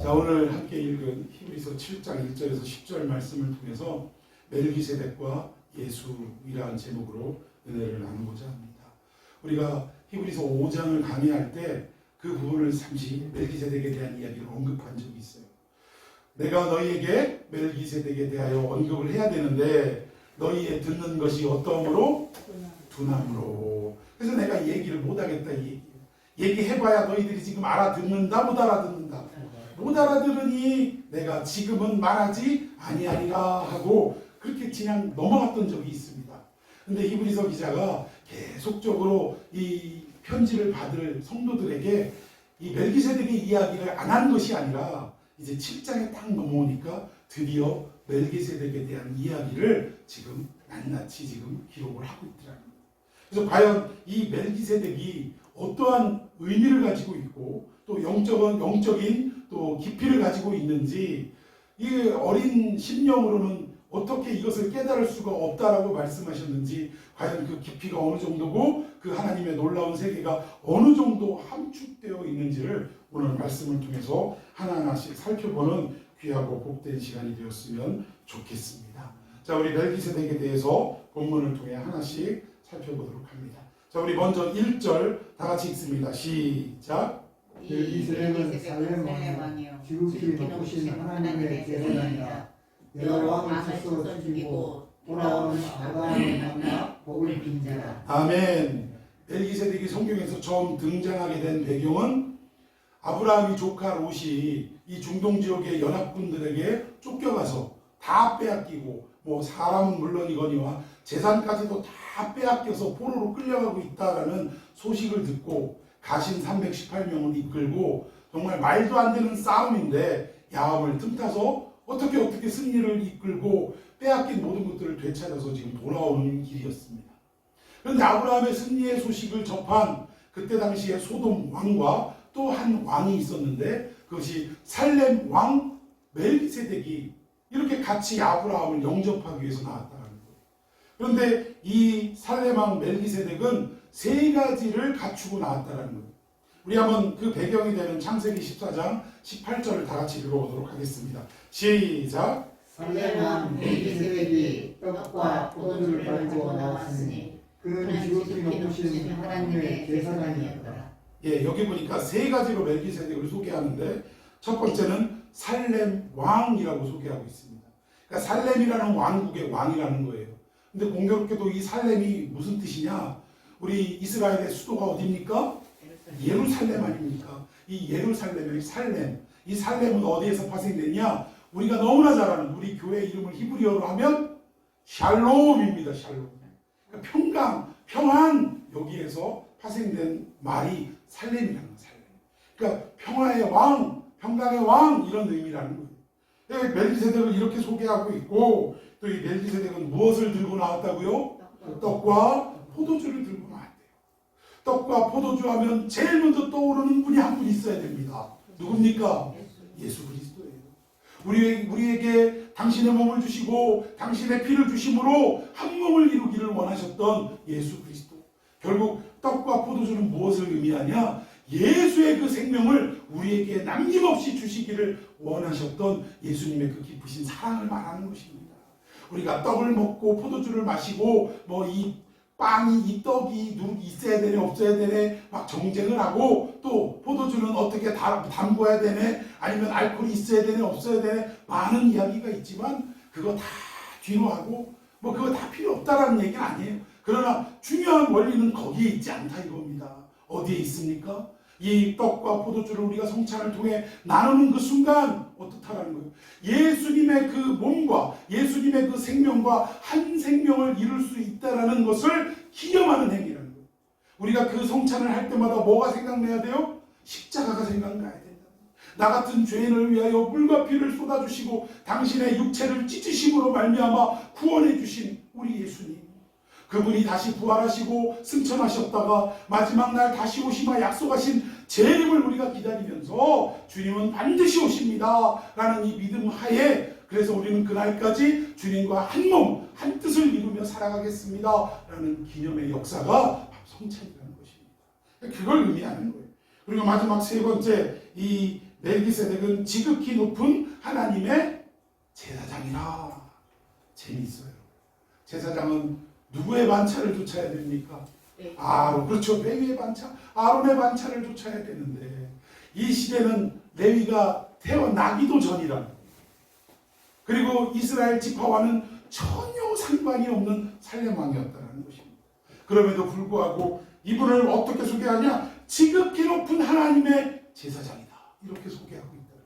자, 오늘 함께 읽은 히브리서 7장 1절에서 10절 말씀을 통해서 멜기세덱과 예수이라는 제목으로 은혜를 나누고자 합니다. 우리가 히브리서 5장을 강의할 때 그 부분을 잠시 멜기세덱에 대한 이야기를 언급한 적이 있어요. 내가 너희에게 멜기세덱에 대하여 언급을 해야 되는데 너희의 듣는 것이 어떠함으로? 둔함으로. 그래서 내가 얘기를 못하겠다 이 얘기예요. 얘기해봐야 너희들이 지금 알아듣는다 못 알아듣는다. 못 알아들으니 내가 지금은 말하지 아니하리라 하고 그렇게 그냥 넘어갔던 적이 있습니다. 근데 히브리서 기자가 계속적으로 이 편지를 받을 성도들에게 이 멜기세덱의 이야기를 안 한 것이 아니라 이제 7장에 딱 넘어오니까 드디어 멜기세덱에 대한 이야기를 지금 낱낱이 지금 기록을 하고 있더라고요. 그래서 과연 이 멜기세덱이 어떠한 의미를 가지고 있고 또 영적인 또 깊이를 가지고 있는지 이 어린 심령으로는 어떻게 이것을 깨달을 수가 없다라고 말씀하셨는지 과연 그 깊이가 어느 정도고 그 하나님의 놀라운 세계가 어느 정도 함축되어 있는지를 오늘 말씀을 통해서 하나하나씩 살펴보는 귀하고 복된 시간이 되었으면 좋겠습니다. 자, 우리 멜기세덱에 대해서 본문을 통해 하나씩 살펴보도록 합니다. 자, 우리 먼저 1절 다 같이 읽습니다. 시작. 멜기세덱은 살렘 왕이요 지극히 높으신 하나님의 제사장이라. 여러 왕을 쳐서 죽이고 돌아오는 아브라함을 만나 복을 빈지라. 아멘. 멜기세덱이 성경에서 처음 등장하게 된 배경은 아브라함이 조카 롯이 이 중동 지역의 연합군들에게 쫓겨가서 다 빼앗기고 뭐 사람은 물론이거니와 재산까지도 다 빼앗겨서 포로로 끌려가고 있다라는 소식을 듣고 가신 318명을 이끌고 정말 말도 안 되는 싸움인데 야합을 틈타서 어떻게 승리를 이끌고 빼앗긴 모든 것들을 되찾아서 지금 돌아오는 길이었습니다. 그런데 아브라함의 승리의 소식을 접한 그때 당시에 소돔 왕과 또 한 왕이 있었는데 그것이 살렘 왕 멜기세덱이 이렇게 같이 아브라함을 영접하기 위해서 나왔다는 거예요. 그런데 이 살렘 왕 멜기세덱은 세 가지를 갖추고 나왔다는 거예요. 우리 한번 그 배경이 되는 창세기 14장 18절을 다 같이 읽어보도록 하겠습니다. 시작. 살렘 왕 멜기세덱이 떡과 포도주를 가지고 나왔으니 그는 지극히 높으신 하나님의 제사장이었더라. 예, 여기 보니까 세 가지로 멜기세덱을 소개하는데 첫 번째는 살렘 왕이라고 소개하고 있습니다. 그러니까 살렘이라는 왕국의 왕이라는 거예요. 근데 공교롭게도 이 살렘이 무슨 뜻이냐? 우리 이스라엘의 수도가 어디입니까? 예루살렘 아닙니까? 이 예루살렘의 살렘. 이 살렘은 어디에서 파생됐냐? 우리가 너무나 잘 아는 우리 교회 이름을 히브리어로 하면 샬롬입니다. 샬롬. 그러니까 평강, 평안 여기에서 파생된 말이 살렘이라는 거예요. 살렘. 그러니까 평화의 왕, 평강의 왕 이런 의미라는 거예요. 멜기세덱을 이렇게 소개하고 있고 또 이 멜기세덱은 무엇을 들고 나왔다고요? 떡과 포도주를 들고 나왔대요. 떡과 포도주 하면 제일 먼저 떠오르는 분이 한 분 있어야 됩니다. 누굽니까? 예수 그리스도예요. 우리에게 당신의 몸을 주시고 당신의 피를 주심으로 한 몸을 이루기를 원하셨던 예수 그리스도. 결국 떡과 포도주는 무엇을 의미하냐? 예수의 그 생명을 우리에게 남김없이 주시기를 원하셨던 예수님의 그 깊으신 사랑을 말하는 것입니다. 우리가 떡을 먹고 포도주를 마시고 뭐 이 빵이 이 떡이 있어야 되네 없어야 되네 막 정쟁을 하고 또 포도주는 어떻게 담궈야 되네 아니면 알코올이 있어야 되네 없어야 되네 많은 이야기가 있지만 그거 다 뒤로 하고 뭐 그거 다 필요 없다라는 얘기는 아니에요. 그러나 중요한 원리는 거기에 있지 않다 이겁니다. 어디에 있습니까? 이 떡과 포도주를 우리가 성찬을 통해 나누는 그 순간 어떻다라는 거예요. 예수님의 그 몸과 예수님의 그 생명과 한 생명을 이룰 수 있다라는 것을 기념하는 행위라는 거예요. 우리가 그 성찬을 할 때마다 뭐가 생각나야 돼요? 십자가가 생각나야 된다. 나 같은 죄인을 위하여 물과 피를 쏟아주시고 당신의 육체를 찢으심으로 말미암아 구원해 주신 우리 예수님. 그분이 다시 부활하시고 승천하셨다가 마지막 날 다시 오시마 약속하신 재림을 우리가 기다리면서 주님은 반드시 오십니다 라는 이 믿음 하에 그래서 우리는 그날까지 주님과 한 몸, 한 뜻을 이루며 살아가겠습니다 라는 기념의 역사가 바로 성찬이라는 것입니다. 그걸 의미하는 거예요. 그리고 마지막 세 번째 이 멜기세덱은 지극히 높은 하나님의 제사장이라. 재미있어요. 제사장은 누구의 반차를 쫓아야 됩니까? 아론. 그렇죠. 레위의 반차, 아론의 반차를 쫓아야 되는데 이 시대는 레위가 태어나기도 전이라. 그리고 이스라엘 지파와는 전혀 상관이 없는 살렘 왕이었다는 것입니다. 그럼에도 불구하고 이분을 어떻게 소개하냐? 지극히 높은 하나님의 제사장이다. 이렇게 소개하고 있다.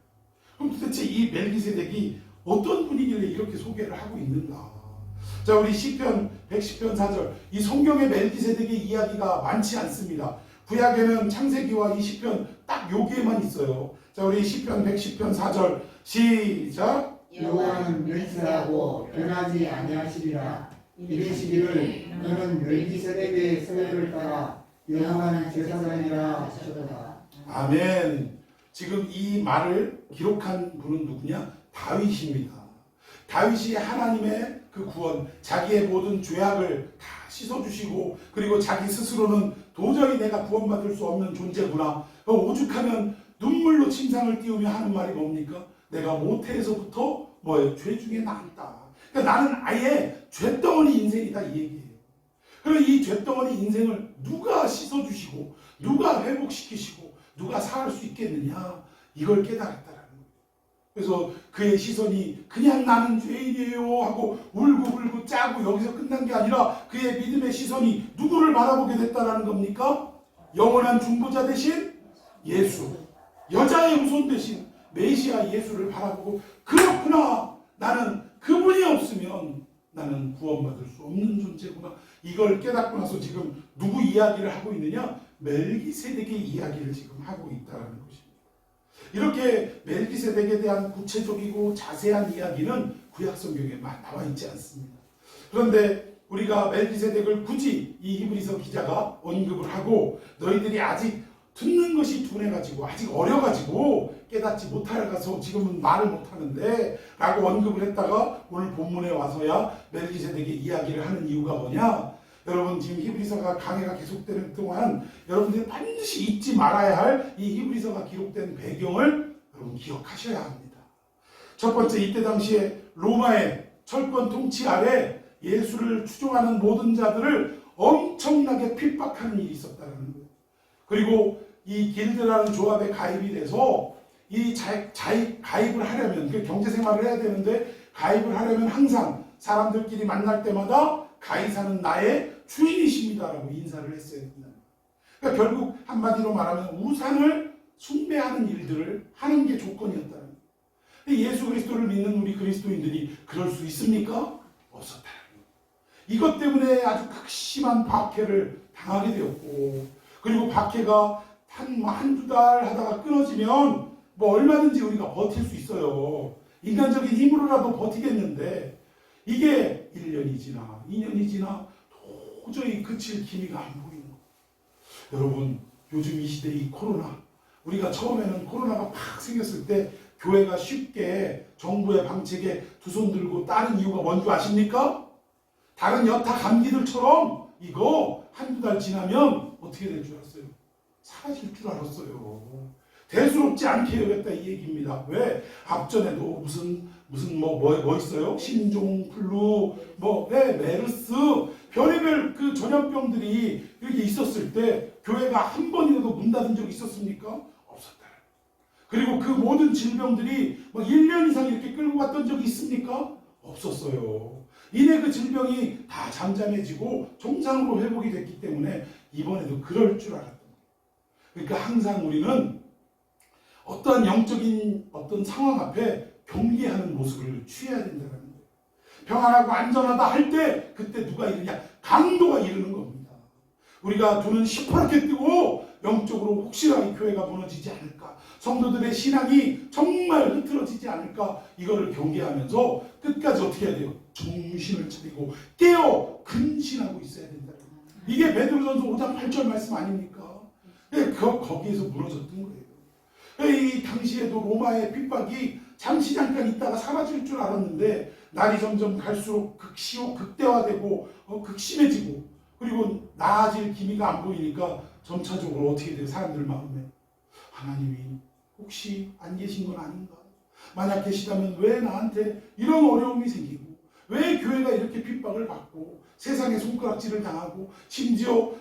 그럼 도대체 이 멜기세덱이 어떤 분이길래 이렇게 소개를 하고 있는가? 자, 우리 시편 110편 4절. 이 성경의 멜기세덱의 이야기가 많지 않습니다. 구약에는 창세기와 이 시편 딱 여기에만 있어요. 자, 우리 시편 110편 4절 시작. 여호와는 맹세하고 변하지 아니하시리라. 이르시기를 너는 멜기세덱의 서열을 따라 영원한 제사장이라 하셨도다. 아멘. 지금 이 말을 기록한 분은 누구냐? 다윗입니다. 다윗이 하나님의 그 구원, 자기의 모든 죄악을 다 씻어주시고, 그리고 자기 스스로는 도저히 내가 구원받을 수 없는 존재구나. 오죽하면 눈물로 침상을 띄우며 하는 말이 뭡니까? 내가 모태에서부터 뭐예요? 죄 중에 나있다. 그러니까 나는 아예 죄덩어리 인생이다, 이 얘기예요. 그럼 이 죄덩어리 인생을 누가 씻어주시고, 누가 회복시키시고, 누가 사할 수 있겠느냐? 이걸 깨달았다라는 거예요. 그래서 그의 시선이 그냥 나는 죄인이에요 하고 울고 짜고 여기서 끝난 게 아니라 그의 믿음의 시선이 누구를 바라보게 됐다라는 겁니까? 영원한 중보자 대신 예수, 여자의 후손 대신 메시아 예수를 바라보고, 그렇구나, 나는 그분이 없으면 나는 구원받을 수 없는 존재구나. 이걸 깨닫고 나서 지금 누구 이야기를 하고 있느냐? 멜기세덱의 이야기를 지금 하고 있다는 것입니다. 이렇게 멜기세덱에 대한 구체적이고 자세한 이야기는 구약 성경에 나와 있지 않습니다. 그런데 우리가 멜기세덱을 굳이 이 히브리서 기자가 언급을 하고, 너희들이 아직 듣는 것이 둔해가지고 아직 어려가지고 깨닫지 못하여서 지금은 말을 못하는데 라고 언급을 했다가 오늘 본문에 와서야 멜기세덱의 이야기를 하는 이유가 뭐냐? 여러분, 지금 히브리서가 강해가 계속되는 동안 여러분들이 반드시 잊지 말아야 할 이 히브리서가 기록된 배경을 여러분 기억하셔야 합니다. 첫 번째, 이때 당시에 로마의 철권 통치 아래 예수를 추종하는 모든 자들을 엄청나게 핍박하는 일이 있었다는 거예요. 그리고 이 길드라는 조합에 가입이 돼서 이 가입을 하려면, 경제 생활을 해야 되는데 가입을 하려면 항상 사람들끼리 만날 때마다 가이사는 나의 주인이십니다라고 인사를 했어야 된다. 그러니까 결국 한마디로 말하면 우상을 숭배하는 일들을 하는 게 조건이었다는 거예요. 예수 그리스도를 믿는 우리 그리스도인들이 그럴 수 있습니까? 없었다는 거예요. 이것 때문에 아주 극심한 박해를 당하게 되었고, 그리고 박해가 한두 달 하다가 끊어지면 뭐 얼마든지 우리가 버틸 수 있어요. 인간적인 힘으로라도 버티겠는데 이게 1년이 지나 2년이 지나 도저히 그칠 기미가 안 보이는 거예요. 여러분, 요즘 이 시대 이 코로나, 우리가 처음에는 코로나가 팍 생겼을 때 교회가 쉽게 정부의 방책에 두 손 들고 따른 이유가 뭔지 아십니까? 다른 여타 감기들처럼 이거 한두 달 지나면 어떻게 될 줄 알았어요? 사라질 줄 알았어요. 대수롭지 않게 여겼다, 이 얘기입니다. 왜? 앞전에도 무슨 뭐 있어요? 신종, 플루, 메르스, 별의별 그 전염병들이 이렇게 있었을 때 교회가 한 번이라도 문 닫은 적이 있었습니까? 없었다. 그리고 그 모든 질병들이 1년 이상 이렇게 끌고 갔던 적이 있습니까? 없었어요. 이내 그 질병이 다 잠잠해지고 정상으로 회복이 됐기 때문에 이번에도 그럴 줄 알았던 거예요. 그러니까 항상 우리는 어떠한 영적인 어떤 상황 앞에 경계하는 모습을 취해야 된다는 거예요. 평안하고 안전하다 할 때 그때 누가 이르냐? 강도가 이르는 겁니다. 우리가 눈은 시퍼렇게 뜨고 영적으로 혹시나 이 교회가 무너지지 않을까, 성도들의 신앙이 정말 흐트러지지 않을까, 이거를 경계하면서 끝까지 어떻게 해야 돼요? 정신을 차리고 깨어 근신하고 있어야 된다. 이게 베드로전서 5장 8절 말씀 아닙니까? 거기에서 무너졌던 거예요. 이 당시에도 로마의 핍박이 잠시 잠깐 있다가 사라질 줄 알았는데 날이 점점 갈수록 극대화되고 극심해지고, 그리고 나아질 기미가 안 보이니까 점차적으로 어떻게 돼요? 사람들 마음에 하나님이 혹시 안 계신 건 아닌가? 만약 계시다면 왜 나한테 이런 어려움이 생기고, 왜 교회가 이렇게 핍박을 받고 세상에 손가락질을 당하고 심지어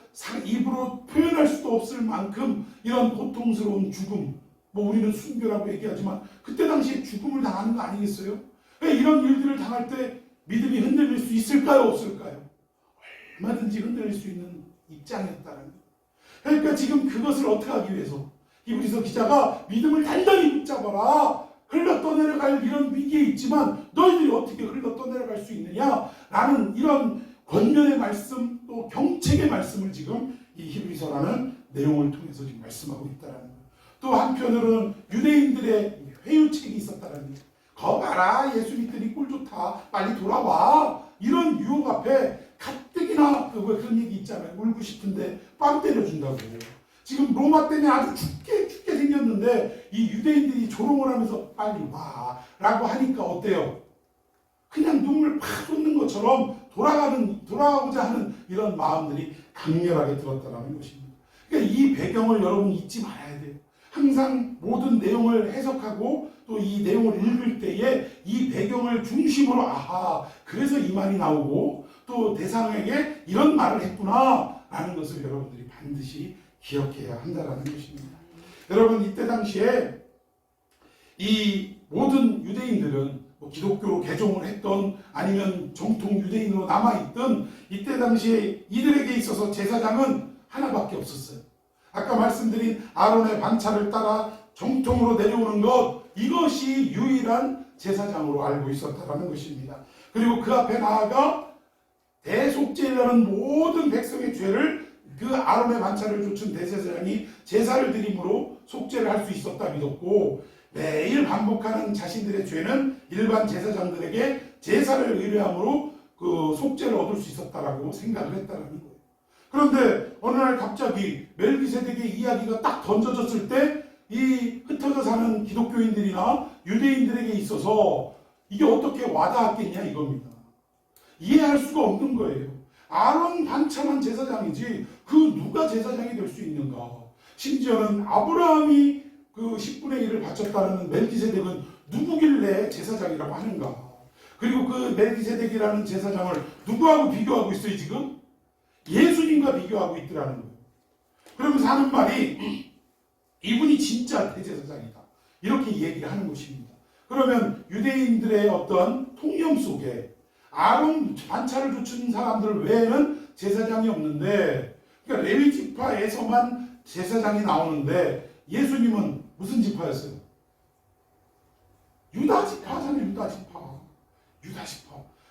입으로 표현할 수도 없을 만큼 이런 고통스러운 죽음, 뭐 우리는 순교라고 얘기하지만 그때 당시에 죽음을 당하는 거 아니겠어요? 왜 이런 일들을 당할 때 믿음이 흔들릴 수 있을까요? 없을까요? 얼마든지 흔들릴 수 있는 입장이었다는 거예요. 그러니까 지금 그것을 어떻게 하기 위해서 히브리서 기자가 믿음을 단단히 붙잡아라, 흘러 떠내려갈 이런 위기에 있지만 너희들이 어떻게 흘러 떠내려갈 수 있느냐 라는 이런 권면의 말씀, 또 경책의 말씀을 지금 이 히브리서라는 내용을 통해서 지금 말씀하고 있다는 거예요. 또 한편으로는 유대인들의 회유책이 있었다는 거예요. 거 봐라, 예수 믿더니 꼴 좋다, 빨리 돌아와, 이런 유혹 앞에 가뜩이나 그런 얘기 있잖아요. 울고 싶은데 빵 때려준다고. 지금 로마 때문에 아주 죽게 생겼는데 이 유대인들이 조롱을 하면서 빨리 와 라고 하니까 어때요? 그냥 눈물 팍 쏟는 것처럼 돌아가고자 하는 이런 마음들이 강렬하게 들었다는 것입니다. 그러니까 이 배경을 여러분 잊지 말아야 돼요. 항상 모든 내용을 해석하고 또 이 내용을 읽을 때에 이 배경을 중심으로, 아하, 그래서 이 말이 나오고 또 대상에게 이런 말을 했구나 라는 것을 여러분들이 반드시 기억해야 한다는 것입니다. 여러분, 이때 당시에 이 모든 유대인들은 뭐 기독교로 개종을 했던 아니면 정통 유대인으로 남아있던 이때 당시에 이들에게 있어서 제사장은 하나밖에 없었어요. 아까 말씀드린 아론의 반차를 따라 정통으로 내려오는 것, 이것이 유일한 제사장으로 알고 있었다는 것입니다. 그리고 그 앞에 나아가 대속죄라는 모든 백성의 죄를 그 아론의 반차를 좇은 대제사장이 제사를 드림으로 속죄를 할 수 있었다 믿었고, 매일 반복하는 자신들의 죄는 일반 제사장들에게 제사를 의뢰함으로 그 속죄를 얻을 수 있었다라고 생각을 했다는 거예요. 그런데 어느 날 갑자기 멜기세덱의 이야기가 딱 던져졌을 때 이 흩어져 사는 기독교인들이나 유대인들에게 있어서 이게 어떻게 와닿았겠냐 이겁니다. 이해할 수가 없는 거예요. 아론 반차만 제사장이지 그 누가 제사장이 될 수 있는가. 심지어는 아브라함이 그 10분의 1을 바쳤다는 멜기세덱은 누구길래 제사장이라고 하는가. 그리고 그 멜기세덱이라는 제사장을 누구하고 비교하고 있어요 지금? 예수님과 비교하고 있더라는 거예요. 그러면서 하는 말이 이분이 진짜 대제사장이다, 이렇게 얘기를 하는 것입니다. 그러면 유대인들의 어떤 통념 속에 아론 반차를 좇은 사람들 외에는 제사장이 없는데, 그러니까 레위 지파에서만 제사장이 나오는데 예수님은 무슨 지파였어요? 유다 지파잖아요.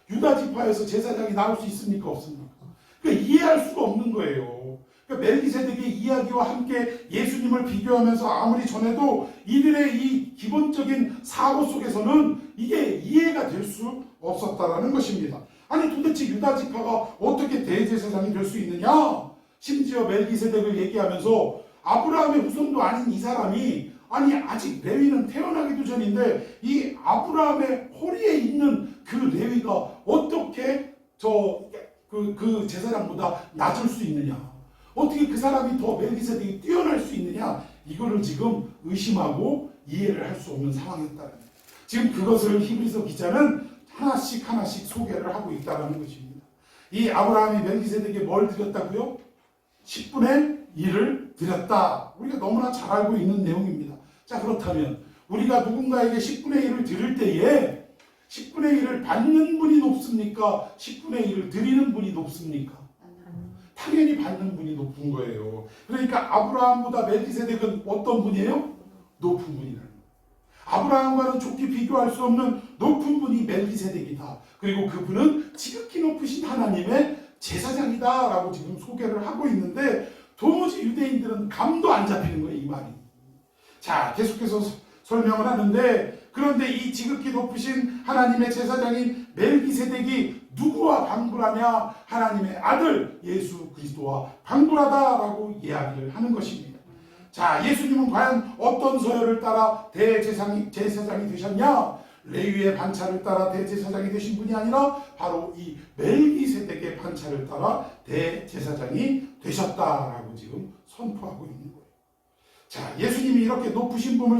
유다 지파에서 제사장이 나올 수 있습니까? 없습니까? 그러니까 이해할 수가 없는 거예요. 그러니까 멜기세덱의 이야기와 함께 예수님을 비교하면서 아무리 전해도 이들의 이 기본적인 사고 속에서는 이게 이해가 될 수 없었다라는 것입니다. 아니 도대체 유다 지파가 어떻게 대제사장이 될 수 있느냐? 심지어 멜기세덱을 얘기하면서 아브라함의 후손도 아닌 이 사람이, 아니 아직 레위는 태어나기도 전인데 이 아브라함의 허리에 있는 그 레위가 어떻게 그 제사장보다 낮을 수 있느냐? 어떻게 그 사람이 더 멜기세덱이 뛰어날 수 있느냐? 이거를 지금 의심하고 이해를 할 수 없는 상황이었다는 거예요. 지금 그것을 히브리서 기자는 하나씩 소개를 하고 있다는 것입니다. 이 아브라함이 멜기세덱에게 뭘 드렸다고요? 10분의 1을 드렸다. 우리가 너무나 잘 알고 있는 내용입니다. 자, 그렇다면 우리가 누군가에게 10분의 1을 드릴 때에 10분의 1을 받는 분이 높습니까? 10분의 1을 드리는 분이 높습니까? 당연히 받는 분이 높은 거예요. 그러니까 아브라함보다 멜기세덱은 어떤 분이에요? 높은 분이라는 거예요. 아브라함과는 좋게 비교할 수 없는 높은 분이 멜기세덱이다. 그리고 그분은 지극히 높으신 하나님의 제사장이다 라고 지금 소개를 하고 있는데, 도무지 유대인들은 감도 안 잡히는 거예요, 이 말이. 자, 계속해서 설명을 하는데, 그런데 이 지극히 높으신 하나님의 제사장인 멜기세덱이 누구와 방불하냐? 하나님의 아들 예수 그리스도와 방불하다라고 이야기를 하는 것입니다. 자, 예수님은 과연 어떤 서열을 따라 제사장이 되셨냐? 레위의 반차를 따라 대제사장이 되신 분이 아니라 바로 이 멜기세덱의 반차를 따라 대제사장이 되셨다라고 지금 선포하고 있는 거예요. 자, 예수님이 이렇게 높으신 분을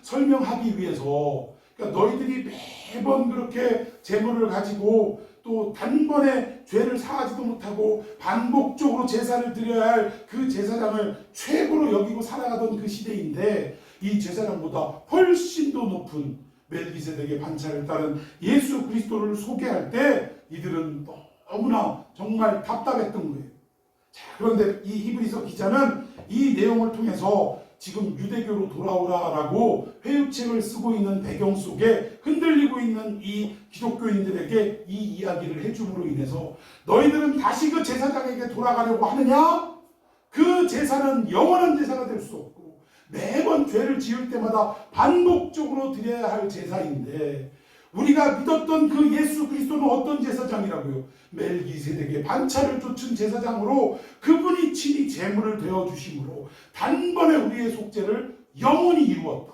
설명하기 위해서, 그러니까 너희들이 매번 그렇게 재물을 가지고 또 단번에 죄를 사하지도 못하고 반복적으로 제사를 드려야 할 그 제사장을 최고로 여기고 살아가던 그 시대인데, 이 제사장보다 훨씬 더 높은 멜기세덱의 반차를 따른 예수 그리스도를 소개할 때 이들은 너무나 정말 답답했던 거예요. 자, 그런데 이 히브리서 기자는 이 내용을 통해서 지금 유대교로 돌아오라라고 회유책을 쓰고 있는 배경 속에 흔들리고 있는 이 기독교인들에게 이 이야기를 해줌으로 인해서, 너희들은 다시 그 제사장에게 돌아가려고 하느냐? 그 제사는 영원한 제사가 될 수 없고 매번 죄를 지을 때마다 반복적으로 드려야 할 제사인데, 우리가 믿었던 그 예수 그리스도는 어떤 제사장이라고요? 멜기세덱의 반차를 쫓은 제사장으로 그분이 친히 제물을 되어주심으로 단번에 우리의 속죄를 영원히 이루었다.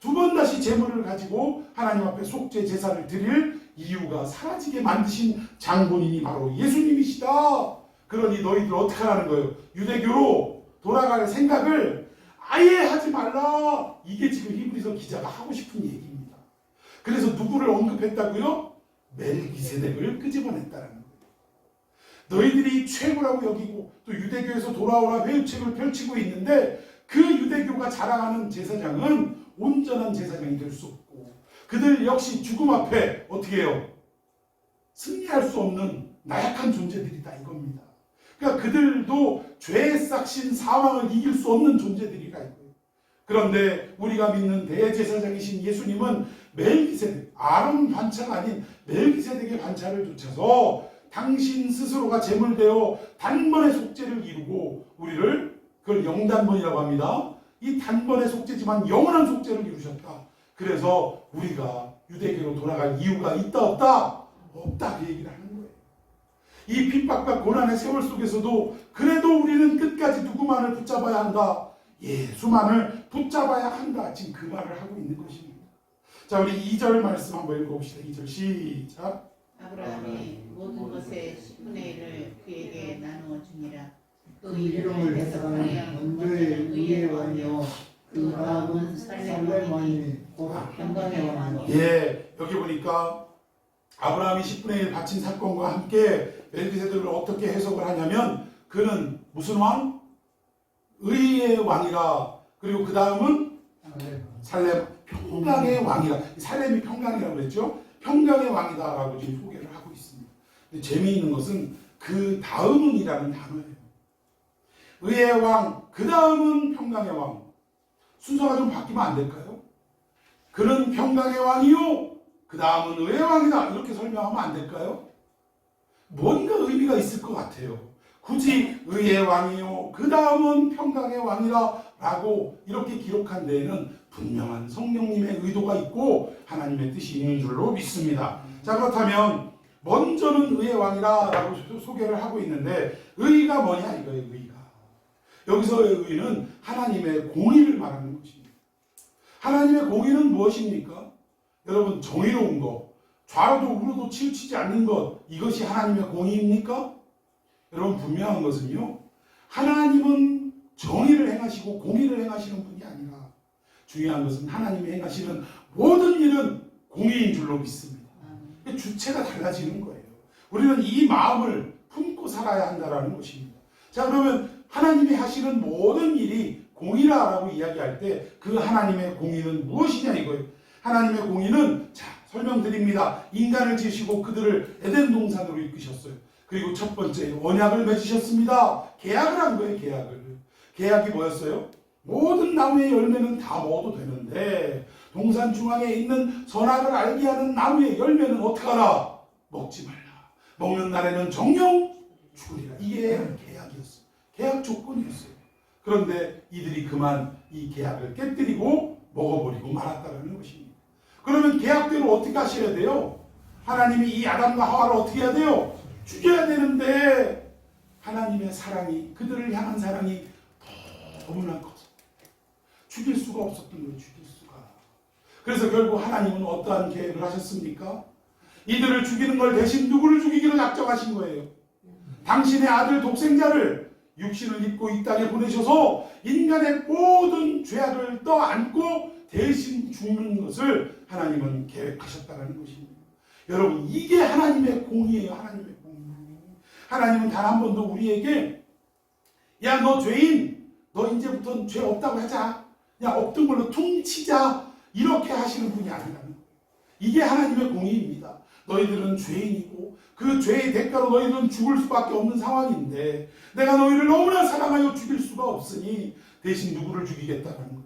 두 번 다시 제물을 가지고 하나님 앞에 속죄 제사를 드릴 이유가 사라지게 만드신 장본인이 바로 예수님이시다. 그러니 너희들 어떻게 하라는 거예요? 유대교로 돌아갈 생각을 아예 하지 말라. 이게 지금 히브리서 기자가 하고 싶은 얘기입니다. 그래서 누구를 언급했다고요? 멜기세덱을 끄집어냈다는 거예요. 너희들이 최고라고 여기고 또 유대교에서 돌아오라 회유책을 펼치고 있는데, 그 유대교가 자랑하는 제사장은 온전한 제사장이 될 수 없고 그들 역시 죽음 앞에 어떻게 해요? 승리할 수 없는 나약한 존재들이다 이겁니다. 그러니까 그들도 죄에 싹신 사망을 이길 수 없는 존재들이라 이거예요. 그런데 우리가 믿는 대제사장이신 예수님은 멜기세덱, 아론 반차가 아닌 멜기세덱의 반차를 쫓아서 당신 스스로가 제물되어 단번에 속죄를 이루고 우리를, 그걸 영단번이라고 합니다. 이 단번의 속죄지만 영원한 속죄를 이루셨다. 그래서 우리가 유대교로 돌아갈 이유가 있다 없다? 없다, 그 얘기를 하는 거예요. 이 핍박과 고난의 세월 속에서도 그래도 우리는 끝까지 누구만을 붙잡아야 한다? 예수만을 붙잡아야 한다. 지금 그 말을 하고 있는 것입니다. 자, 우리 2절 말씀 한번 읽어봅시다. 2절 시작. 아브라함이 모든 것의 10분의 1을 그에게 나누어 주니라. 그 이름을 해석하는 먼저의 의의 왕이요 그 다음은 살렘 왕이 곧 평강의 왕이요. 예, 여기 보니까 아브라함이 10분의 1 바친 사건과 함께 멜기세덱을 어떻게 해석을 하냐면, 그는 무슨 왕? 의의 왕이라. 그리고 그 다음은 살렘, 평강의 왕이라. 살렘이 평강이라고 그랬죠. 평강의 왕이다라고 지금 소개를 하고 있습니다. 근데 재미있는 것은 그 다음은이라는 단어예요. 의의 왕, 그 다음은 평강의 왕. 순서가 좀 바뀌면 안 될까요? 그는 평강의 왕이요, 그 다음은 의의 왕이다. 이렇게 설명하면 안 될까요? 뭔가 의미가 있을 것 같아요. 굳이 의의 왕이요, 그 다음은 평강의 왕이라 라고 이렇게 기록한 데에는 분명한 성령님의 의도가 있고 하나님의 뜻이 있는 줄로 믿습니다. 자, 그렇다면 먼저는 의의 왕이라 라고 소개를 하고 있는데, 의가 뭐냐 이거예요. 의가, 여기서의 의는 하나님의 공의를 말하는 것입니다. 하나님의 공의는 무엇입니까? 여러분, 정의로운 것, 좌로도 우로도 치우치지 않는 것, 이것이 하나님의 공의입니까? 여러분, 분명한 것은요, 하나님은 정의를 행하시고 공의를 행하시는 분이 아니라, 중요한 것은 하나님이 행하시는 모든 일은 공의인 줄로 믿습니다. 주체가 달라지는 거예요. 우리는 이 마음을 품고 살아야 한다는 것입니다. 자, 그러면 하나님이 하시는 모든 일이 공의라고 이야기할 때 그 하나님의 공의는 무엇이냐 이거예요. 하나님의 공의는, 자, 설명드립니다. 인간을 지으시고 그들을 에덴 동산으로 이끄셨어요. 그리고 첫 번째 언약을 맺으셨습니다. 계약을 한 거예요. 계약이 뭐였어요? 모든 나무의 열매는 다 먹어도 되는데 동산 중앙에 있는 선악을 알게 하는 나무의 열매는 어떻게 하라? 먹지 말라. 먹는 날에는 정령 죽으리라. 이게 계약이었어요. 계약 조건이었어요. 그런데 이들이 그만 이 계약을 깨뜨리고 먹어버리고 말았다는 것입니다. 그러면 계약대로 어떻게 하셔야 돼요? 하나님이 이 아담과 하와를 어떻게 해야 돼요? 죽여야 되는데 하나님의 사랑이, 그들을 향한 사랑이 너무나 커서 죽일 수가 없었던 거예요. 죽일 수가. 그래서 결국 하나님은 어떠한 계획을 하셨습니까? 이들을 죽이는 걸 대신 누구를 죽이기로 작정하신 거예요? 당신의 아들 독생자를 육신을 입고 이 땅에 보내셔서 인간의 모든 죄악을 떠안고 대신 죽는 것을 하나님은 계획하셨다는 것입니다. 여러분, 이게 하나님의 공의예요. 하나님의 공의. 하나님은 단 한 번도 우리에게 야, 너 죄인, 너 이제부터는 죄 없다고 하자, 야, 없던 걸로 퉁치자, 이렇게 하시는 분이 아니라는 거예요. 이게 하나님의 공의입니다. 너희들은 죄인이고 그 죄의 대가로 너희들은 죽을 수밖에 없는 상황인데 내가 너희를 너무나 사랑하여 죽일 수가 없으니 대신 누구를 죽이겠다는 거예요.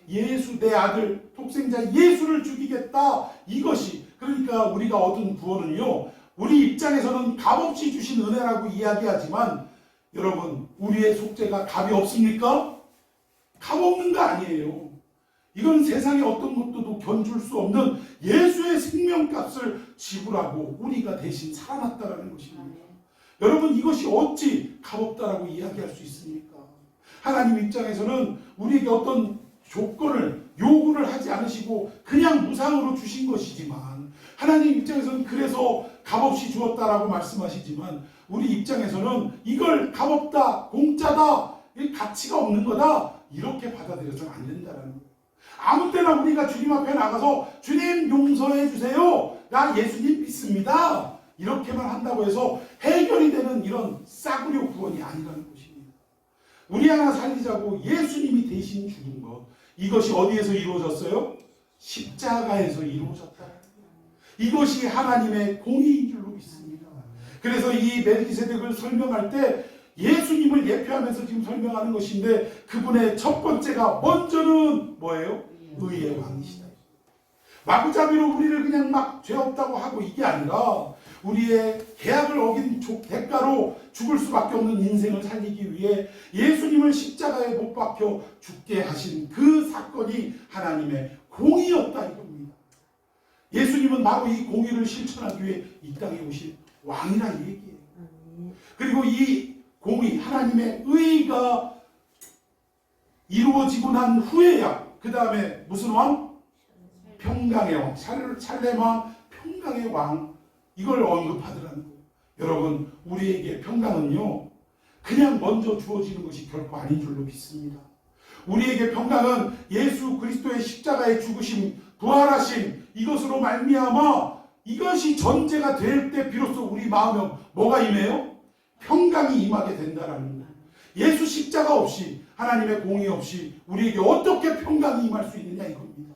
예수, 내 아들 독생자 예수를 죽이겠다. 이것이, 그러니까 우리가 얻은 구원은요, 우리 입장에서는 값없이 주신 은혜라고 이야기하지만 여러분, 우리의 속죄가 값이 없습니까? 값 없는 거 아니에요. 이건 세상의 어떤 것도 견줄 수 없는 예수의 생명값을 지불하고 우리가 대신 살아났다는 것입니다. 여러분, 이것이 어찌 값없다라고 이야기할 수 있습니까? 하나님 입장에서는 우리에게 어떤 조건을, 요구를 하지 않으시고 그냥 무상으로 주신 것이지만, 하나님 입장에서는 그래서 값없이 주었다라고 말씀하시지만 우리 입장에서는 이걸 값없다, 공짜다, 가치가 없는 거다, 이렇게 받아들여서는 안 된다는 거예요. 아무 때나 우리가 주님 앞에 나가서 주님 용서해 주세요, 나 예수님 믿습니다, 이렇게만 한다고 해서 해결이 되는 이런 싸구려 구원이 아니라는 것입니다. 우리 하나 살리자고 예수님이 대신 죽은 것, 이것이 어디에서 이루어졌어요? 십자가에서 이루어졌다. 이것이 하나님의 공의인 줄로 믿습니다. 그래서 이 멜기세덱을 설명할 때 예수님을 예표하면서 지금 설명하는 것인데, 그분의 첫 번째가 먼저는 뭐예요? 의의 왕이시다. 마구잡이로 우리를 그냥 막 죄 없다고 하고 이게 아니라 우리의 계약을 어긴 대가로 죽을 수밖에 없는 인생을 살리기 위해 예수님을 십자가에 못 박혀 죽게 하신 그 사건이 하나님의 공의였다 이겁니다. 예수님은 바로 이 공의를 실천하기 위해 이 땅에 오신 왕이라는 얘기예요. 그리고 이 공의, 하나님의 의가 이루어지고 난 후에야 그 다음에 무슨 왕? 평강의 왕, 샬렘 왕, 평강의 왕, 이걸 언급하더라는 거예요. 여러분, 우리에게 평강은요, 그냥 먼저 주어지는 것이 결코 아닌 줄로 믿습니다. 우리에게 평강은 예수 그리스도의 십자가의 죽으심, 부활하심, 이것으로 말미암아 이것이 전제가 될 때 비로소 우리 마음에 뭐가 임해요? 평강이 임하게 된다라는 거예요. 예수 십자가 없이, 하나님의 공의 없이 우리에게 어떻게 평강이 임할 수 있느냐 이겁니다.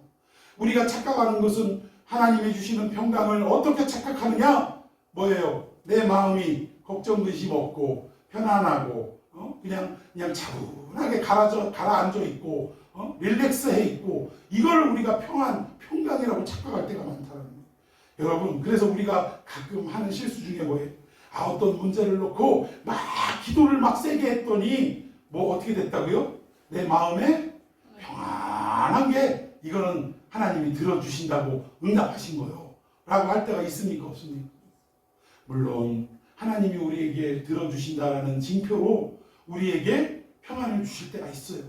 우리가 착각하는 것은 하나님이 주시는 평강을 어떻게 착각하느냐? 뭐예요? 내 마음이 걱정 근심 없고 편안하고 그냥 차분하게 가라앉아 있고 릴렉스해 있고, 이걸 우리가 평강이라고 착각할 때가 많다는 거예요. 여러분, 그래서 우리가 가끔 하는 실수 중에 뭐예요? 어떤 문제를 놓고 막 기도를 막 세게 했더니 뭐 어떻게 됐다고요? 내 마음에 평안한 게, 이거는 하나님이 들어주신다고 응답하신 거요 라고 할 때가 있습니까? 없습니까? 물론 하나님이 우리에게 들어주신다라는 징표로 우리에게 평안을 주실 때가 있어요.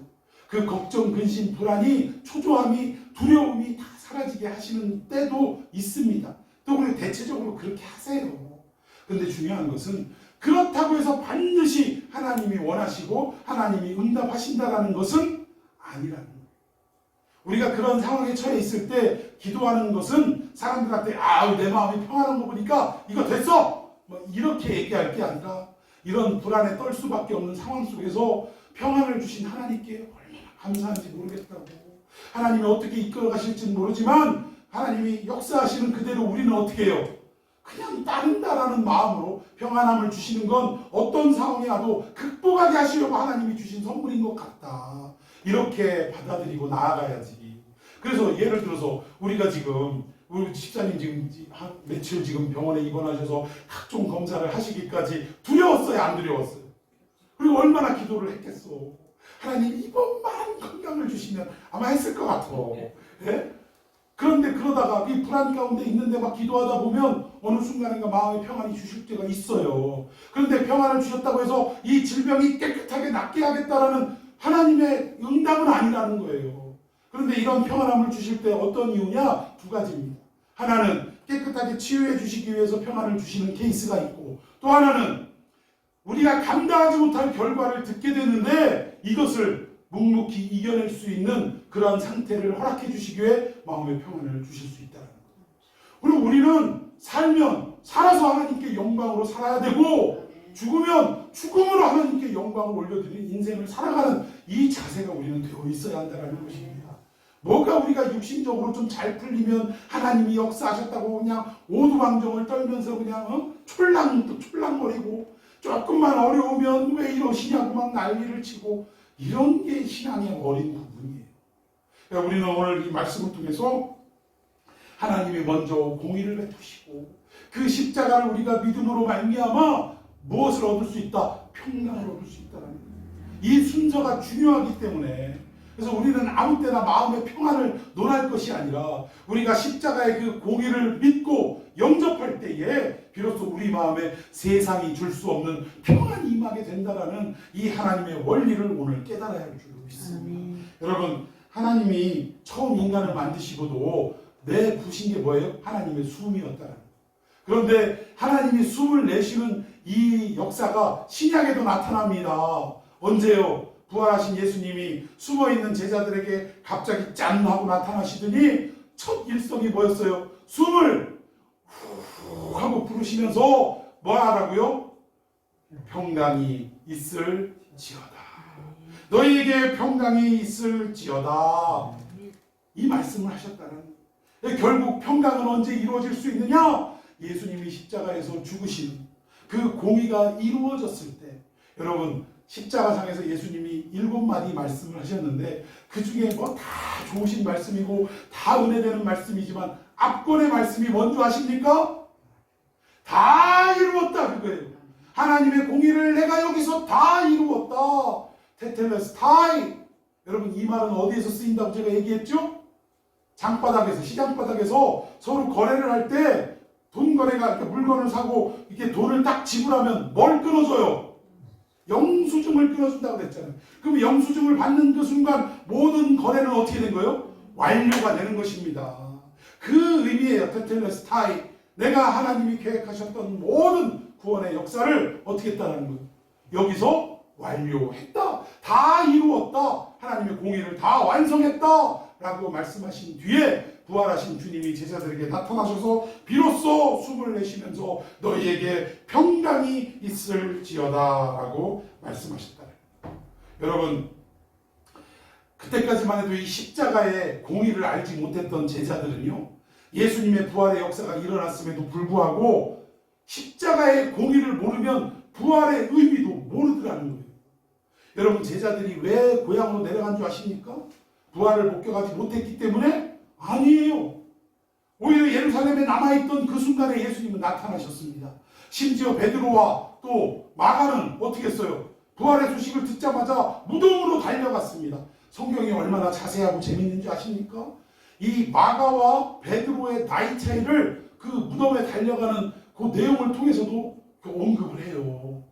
그 걱정, 근심, 불안이, 초조함이, 두려움이 다 사라지게 하시는 때도 있습니다. 또 그리고 대체적으로 그렇게 하세요. 근데 중요한 것은 그렇다고 해서 반드시 하나님이 원하시고 하나님이 응답하신다라는 것은 아니라는 거예요. 우리가 그런 상황에 처해 있을 때 기도하는 것은 사람들한테 내 마음이 평안한 거 보니까 이거 됐어! 뭐 이렇게 얘기할 게 아니라, 이런 불안에 떨 수밖에 없는 상황 속에서 평안을 주신 하나님께 얼마나 감사한지 모르겠다고, 하나님이 어떻게 이끌어 가실지는 모르지만 하나님이 역사하시는 그대로 우리는 어떻게 해요? 그냥 따른다라는 마음으로 평안함을 주시는 건 어떤 상황이 와도 극복하게 하시려고 하나님이 주신 선물인 것 같다, 이렇게 받아들이고 나아가야지. 그래서 예를 들어서 우리가 지금 우리 집사님 지금 한 며칠 지금 병원에 입원하셔서 각종 검사를 하시기까지 두려웠어요, 안 두려웠어요? 그리고 얼마나 기도를 했겠어. 하나님 이번만 건강을 주시면 아마 했을 것 같아. 예? 그런데 그러다가 이 불안 가운데 있는데 막 기도하다 보면 어느 순간인가 마음의 평안이 주실 때가 있어요. 그런데 평안을 주셨다고 해서 이 질병이 깨끗하게 낫게 하겠다라는 하나님의 응답은 아니라는 거예요. 그런데 이런 평안함을 주실 때 어떤 이유냐? 두 가지입니다. 하나는 깨끗하게 치유해 주시기 위해서 평안을 주시는 케이스가 있고, 또 하나는 우리가 감당하지 못할 결과를 듣게 되는데 이것을 묵묵히 이겨낼 수 있는 그러한 상태를 허락해 주시기 위해 마음의 평안을 주실 수 있다는 거예요. 그리고 우리는 살아서 하나님께 영광으로 살아야 되고 죽으면 죽음으로 하나님께 영광을 올려드리는 인생을 살아가는 이 자세가 우리는 되어 있어야 한다는 것입니다. 뭐가 우리가 육신적으로 좀 잘 풀리면 하나님이 역사하셨다고 그냥 오두방정을 떨면서 그냥 촐랑거리고 조금만 어려우면 왜 이러시냐고 막 난리를 치고 이런 게 신앙의 어린 부분이에요. 그러니까 우리는 오늘 이 말씀을 통해서 하나님이 먼저 공의를 베푸시고 그 십자가를 우리가 믿음으로 말미암아 무엇을 얻을 수 있다? 평강을 얻을 수 있다는 거예요. 이 순서가 중요하기 때문에 그래서 우리는 아무 때나 마음의 평안을 논할 것이 아니라 우리가 십자가의 그 공의를 믿고 영접할 때에 비로소 우리 마음에 세상이 줄 수 없는 평안이 임하게 된다라는 이 하나님의 원리를 오늘 깨달아야 할 줄 믿습니다. 여러분, 하나님이 처음 인간을 만드시고도 내부신 게 뭐예요? 하나님의 숨이었다는 거예요. 그런데 하나님이 숨을 내쉬는 이 역사가 신약에도 나타납니다. 언제요? 부활하신 예수님이 숨어있는 제자들에게 갑자기 짠 하고 나타나시더니 첫 일성이 뭐였어요? 숨을 후 하고 부르시면서 뭐 하라고요? 평강이 있을지어다. 너희에게 평강이 있을지어다. 이 말씀을 하셨다는 거예요. 결국 평강은 언제 이루어질 수 있느냐? 예수님이 십자가에서 죽으신 그 공의가 이루어졌을 때. 여러분, 십자가상에서 예수님이 7마디 말씀을 하셨는데 그 중에 뭐 다 좋으신 말씀이고 다 은혜되는 말씀이지만 앞권의 말씀이 뭔지 아십니까? 다 이루었다 그거예요. 하나님의 공의를 내가 여기서 다 이루었다. 테텔레스타이. 여러분, 이 말은 어디에서 쓰인다고 제가 얘기했죠? 장바닥에서, 시장바닥에서 서로 거래를 할 때 돈 거래가 이렇게 물건을 사고 이렇게 돈을 딱 지불하면 뭘 끊어줘요? 영수증을 끊어준다고 그랬잖아요. 그럼 영수증을 받는 그 순간 모든 거래는 어떻게 된 거예요? 완료가 되는 것입니다. 그 의미예요. 테텔레스타이. 내가 하나님이 계획하셨던 모든 구원의 역사를 어떻게 했다는 거예요? 여기서 완료했다. 다 이루었다. 하나님의 공의를 다 완성했다. 라고 말씀하신 뒤에 부활하신 주님이 제자들에게 나타나셔서 비로소 숨을 내쉬면서 너희에게 평강이 있을지어다 라고 말씀하셨다. 여러분, 그때까지만 해도 이 십자가의 공의를 알지 못했던 제자들은요, 예수님의 부활의 역사가 일어났음에도 불구하고 십자가의 공의를 모르면 부활의 의미도 모르더라는 거예요. 여러분, 제자들이 왜 고향으로 내려간 줄 아십니까? 부활을 목격하지 못했기 때문에? 아니에요. 오히려 예루살렘에 남아있던 그 순간에 예수님은 나타나셨습니다. 심지어 베드로와 또 마가는 어떻게 했어요? 부활의 소식을 듣자마자 무덤으로 달려갔습니다. 성경이 얼마나 자세하고 재밌는지 아십니까? 이 마가와 베드로의 나이 차이를 그 무덤에 달려가는 그 내용을 통해서도 언급을 해요.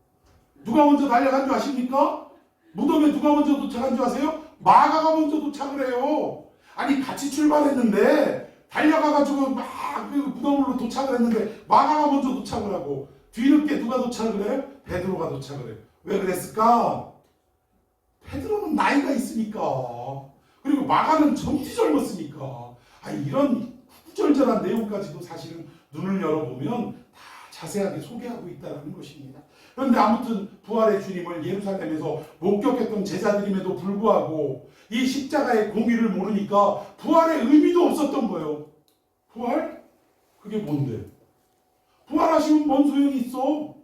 누가 먼저 달려간 줄 아십니까? 무덤에 누가 먼저 도착한 줄 아세요? 마가가 먼저 도착을 해요. 아니, 같이 출발했는데 달려가가지고 막 그 무덤으로 도착을 했는데 마가가 먼저 도착을 하고 뒤늦게 누가 도착을 해요? 베드로가 도착을 해요. 왜 그랬을까? 베드로는 나이가 있으니까, 그리고 마가는 젊디 젊었으니까. 이런 구절절한 내용까지도 사실은 눈을 열어보면 다 자세하게 소개하고 있다는 것입니다. 그런데 아무튼 부활의 주님을 예루살렘에서 목격했던 제자들임에도 불구하고 이 십자가의 공의를 모르니까 부활의 의미도 없었던 거예요. 부활? 그게 뭔데? 부활하시면 뭔 소용이 있어?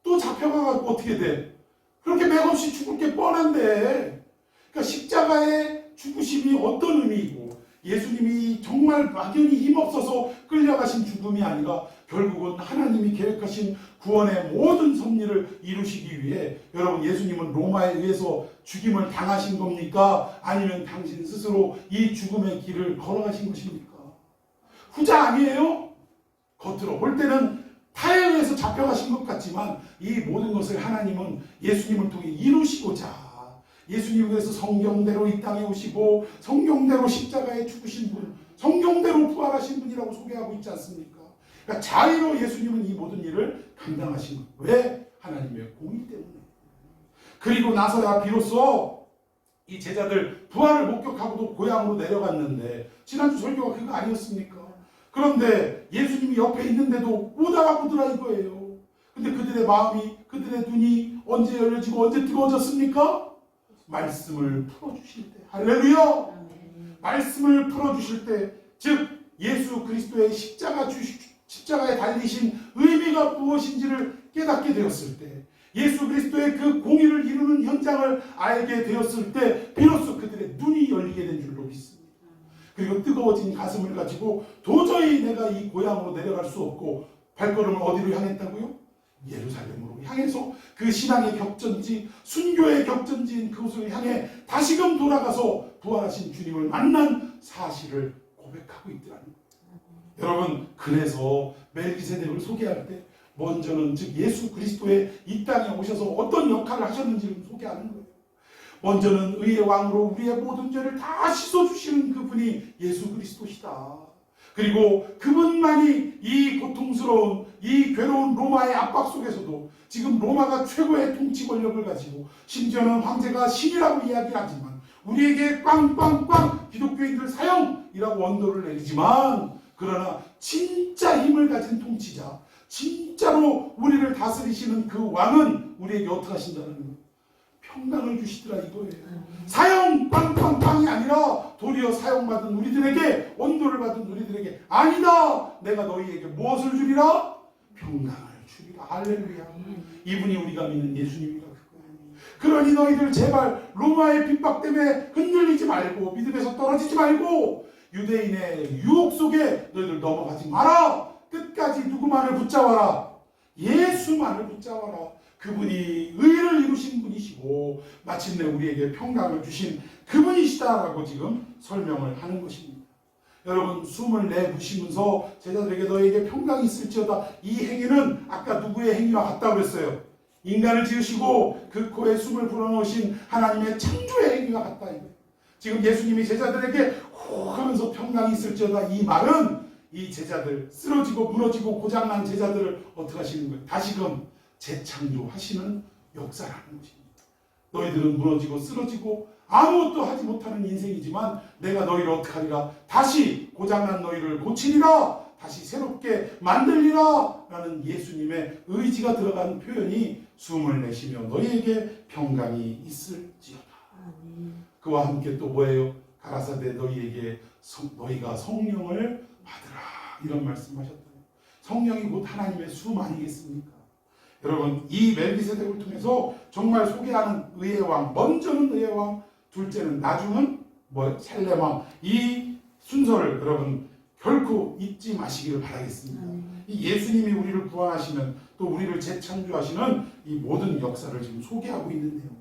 또 잡혀가고 어떻게 돼? 그렇게 맥없이 죽을 게 뻔한데. 그러니까 십자가의 죽으심이 어떤 의미이고 예수님이 정말 막연히 힘없어서 끌려가신 죽음이 아니라 결국은 하나님이 계획하신 구원의 모든 섭리를 이루시기 위해, 여러분, 예수님은 로마에 의해서 죽임을 당하신 겁니까? 아니면 당신 스스로 이 죽음의 길을 걸어가신 것입니까? 후자 아니에요? 겉으로 볼 때는 타에 의해서 잡혀가신 것 같지만 이 모든 것을 하나님은 예수님을 통해 이루시고자 예수님을 위해서 성경대로 이 땅에 오시고 성경대로 십자가에 죽으신 분, 성경대로 부활하신 분이라고 소개하고 있지 않습니까? 그러니까 자의로 예수님은 이 모든 일을 감당하신 거예요. 왜? 하나님의 공의 때문에. 그리고 나서야 비로소 이 제자들 부활을 목격하고도 고향으로 내려갔는데, 지난주 설교가 그거 아니었습니까? 그런데 예수님이 옆에 있는데도 못 알아보더라 이거예요. 근데 그들의 마음이, 그들의 눈이 언제 열려지고 언제 뜨거워졌습니까? 말씀을 풀어주실 때. 할렐루야! 말씀을 풀어주실 때, 즉 예수 그리스도의 십자가에 달리신 의미가 무엇인지를 깨닫게 되었을 때, 예수 그리스도의 그 공의를 이루는 현장을 알게 되었을 때 비로소 그들의 눈이 열리게 된 줄로 믿습니다. 그리고 뜨거워진 가슴을 가지고 도저히 내가 이 고향으로 내려갈 수 없고 발걸음을 어디로 향했다고요? 예루살렘으로 향해서 그 신앙의 격전지, 순교의 격전지인 그곳을 향해 다시금 돌아가서 부활하신 주님을 만난 사실을 고백하고 있더라는 거예요. 여러분, 그래서 멜기세덱을 소개할 때 먼저는 즉 예수 그리스도의 이 땅에 오셔서 어떤 역할을 하셨는지를 소개하는 거예요. 먼저는 의의 왕으로 우리의 모든 죄를 다 씻어주시는 그분이 예수 그리스도시다. 그리고 그분만이 이 고통스러운, 이 괴로운 로마의 압박 속에서도 지금 로마가 최고의 통치 권력을 가지고 심지어는 황제가 신이라고 이야기하지만 우리에게 빵빵빵 기독교인들 사형이라고 언도를 내리지만, 그러나 진짜 힘을 가진 통치자, 진짜로 우리를 다스리시는 그 왕은 우리에게 어떻게 하신다는 거예요? 평강을 주시더라 이거예요. 사형 빵빵빵이 아니라 도리어 사형받은 우리들에게, 언도를 받은 우리들에게, 아니다, 내가 너희에게 무엇을 주리라? 평강을 주리라. 할렐루야. 이분이 우리가 믿는 예수님이라 그거예요. 그러니 너희들 제발 로마의 핍박 때문에 흔들리지 말고, 믿음에서 떨어지지 말고, 유대인의 유혹 속에 너희들 넘어가지 마라. 끝까지 누구만을 붙잡아라? 예수만을 붙잡아라. 그분이 의를 이루신 분이시고 마침내 우리에게 평강을 주신 그분이시다라고 지금 설명을 하는 것입니다. 여러분, 숨을 내쉬면서 제자들에게 너희에게 평강이 있을지어다, 이 행위는 아까 누구의 행위와 같다고 그랬어요? 인간을 지으시고 그 코에 숨을 불어넣으신 하나님의 창조의 행위와 같다. 지금 예수님이 제자들에게 호 하면서 평강이 있을지어다, 이 말은 이 제자들, 쓰러지고 무너지고 고장난 제자들을 어떻게 하시는 거예요? 다시금 재창조하시는 역사라는 것입니다. 너희들은 무너지고 쓰러지고 아무것도 하지 못하는 인생이지만 내가 너희를 어떻게 하리라? 다시 고장난 너희를 고치리라, 다시 새롭게 만들리라 라는 예수님의 의지가 들어간 표현이 숨을 내쉬며 너희에게 평강이 있을지어다. 그와 함께 또 뭐예요? 가라사대 너희에게 너희가 성령을 받으라, 이런 말씀하셨다. 성령이 곧 하나님의 숨 아니겠습니까? 여러분, 이 멜기세덱을 통해서 정말 소개하는 의의 왕, 먼저는 의의 왕, 둘째는, 나중은 살렘 왕, 이 순서를 여러분 결코 잊지 마시기를 바라겠습니다. 이 예수님이 우리를 구원하시는, 또 우리를 재창조하시는 이 모든 역사를 지금 소개하고 있는 내용이에요.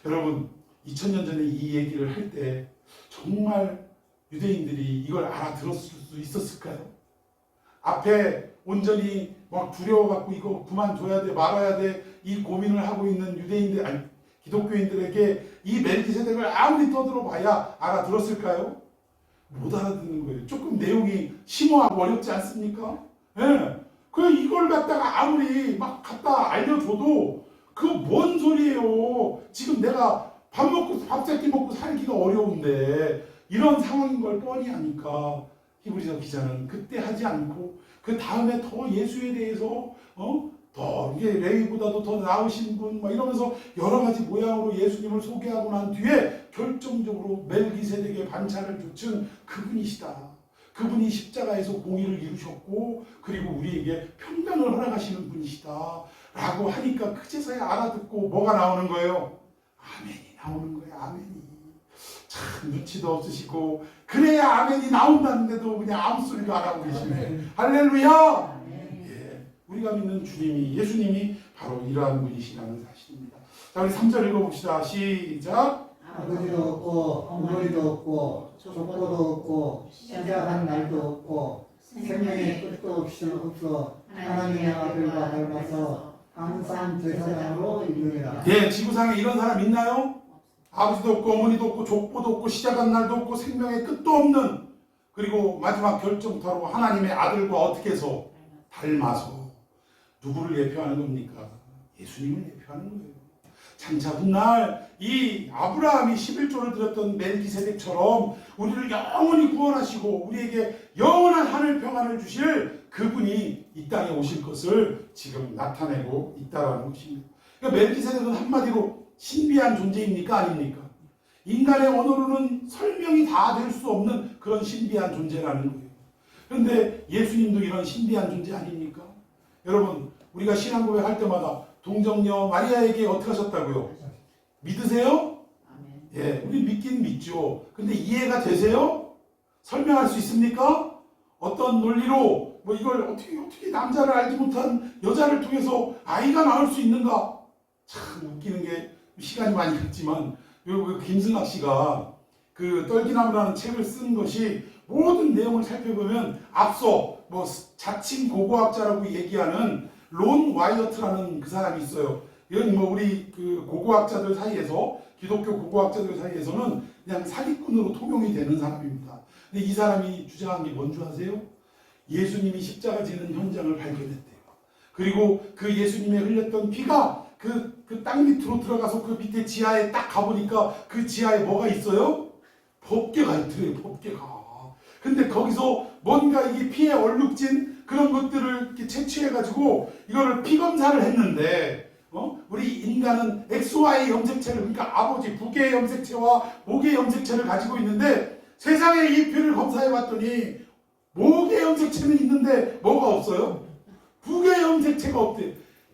여러분, 2000년 전에 이 얘기를 할 때 정말 유대인들이 이걸 알아들었을 수 있었을까요? 앞에 온전히 막 두려워갖고 이거 그만둬야 돼, 말아야 돼, 이 고민을 하고 있는 유대인들, 아니 기독교인들에게 이 멜기세덱을 아무리 떠들어봐야 알아들었을까요? 못 알아듣는 거예요. 조금 내용이 심오하고 어렵지 않습니까? 예. 그 이걸 갖다가 아무리 막 갖다 알려줘도 그거 뭔 소리예요? 지금 내가 밥 먹고 밥 세끼 먹고 살기가 어려운데 이런 상황인 걸 뻔히 아니까 히브리서 기자는 그때 하지 않고 그 다음에 더 예수에 대해서 더 이게 레위보다도 더 나으신 분 막 이러면서 여러 가지 모양으로 예수님을 소개하고 난 뒤에 결정적으로 멜기세덱의 반차를 쫓은 그분이시다. 그분이 십자가에서 공의를 이루셨고 그리고 우리에게 평강을 허락하시는 분이시다 라고 하니까 그제서야 알아듣고 뭐가 나오는 거예요? 아멘이 나오는 거예요. 아멘이. 참 눈치도 없으시고 그래야 아멘이 나온다는데도 그냥 아무 소리도 안 하고 계시네. 할렐루야. 예, 우리가 믿는 주님이, 예수님이 바로 이러한 분이시라는 사실입니다. 자, 우리 3절 읽어봅시다. 시작. 아버지도 없고 어머니도 없고 족보도 없고 시작한 날도 없고 생명의 끝도 없어 하나님의 아들과 닮아서 항상 제사장으로 있느니라. 예, 지구상에 이런 사람 있나요? 아버지도 없고 어머니도 없고 족보도 없고 시작한 날도 없고 생명의 끝도 없는, 그리고 마지막 결정타로 하나님의 아들과 어떻게 해서 닮아서 누구를 예표하는 겁니까? 예수님을 대표하는 거예요. 장차 훗날 이 아브라함이 11조를 드렸던 멜기세덱처럼 우리를 영원히 구원하시고 우리에게 영원한 하늘 평안을 주실 그분이 이 땅에 오실 것을 지금 나타내고 있다는 것입니다. 그러니까 멜기세덱은 한마디로 신비한 존재입니까? 아닙니까? 인간의 언어로는 설명이 다 될 수 없는 그런 신비한 존재라는 거예요. 그런데 예수님도 이런 신비한 존재 아닙니까? 여러분, 우리가 신앙고백 할 때마다 동정녀 마리아에게 어떻게 하셨다고요? 믿으세요? 아멘. 예, 우리 믿긴 믿죠. 근데 이해가 되세요? 설명할 수 있습니까? 어떤 논리로 뭐 이걸 어떻게 남자를 알지 못한 여자를 통해서 아이가 나올 수 있는가? 참 웃기는 게 시간이 많이 갔지만 김승학 씨가 그 떨기나무라는 책을 쓴 것이 모든 내용을 살펴보면 앞서 뭐 자칭 고고학자라고 얘기하는 론 와이어트라는 그 사람이 있어요. 이건 뭐 우리 그 고고학자들 사이에서 기독교 고고학자들 사이에서는 그냥 사기꾼으로 통용이 되는 사람입니다. 근데 이 사람이 주장한 게 뭔 줄 아세요? 예수님이 십자가 지는 현장을 발견했대요. 그리고 그 예수님의 흘렸던 피가 그 땅 밑으로 들어가서 그 밑에 지하에 딱 가보니까 그 지하에 뭐가 있어요? 법궤가 있더래요. 법궤가. 근데 거기서 뭔가 이게 피에 얼룩진 그런 것들을 이렇게 채취해가지고 이거를 피 검사를 했는데 우리 인간은 XY 염색체를 그러니까 아버지 북의 염색체와 목의 염색체를 가지고 있는데 세상에 이 피를 검사해봤더니 목의 염색체는 있는데 뭐가 없어요? 북의 염색체가 없대.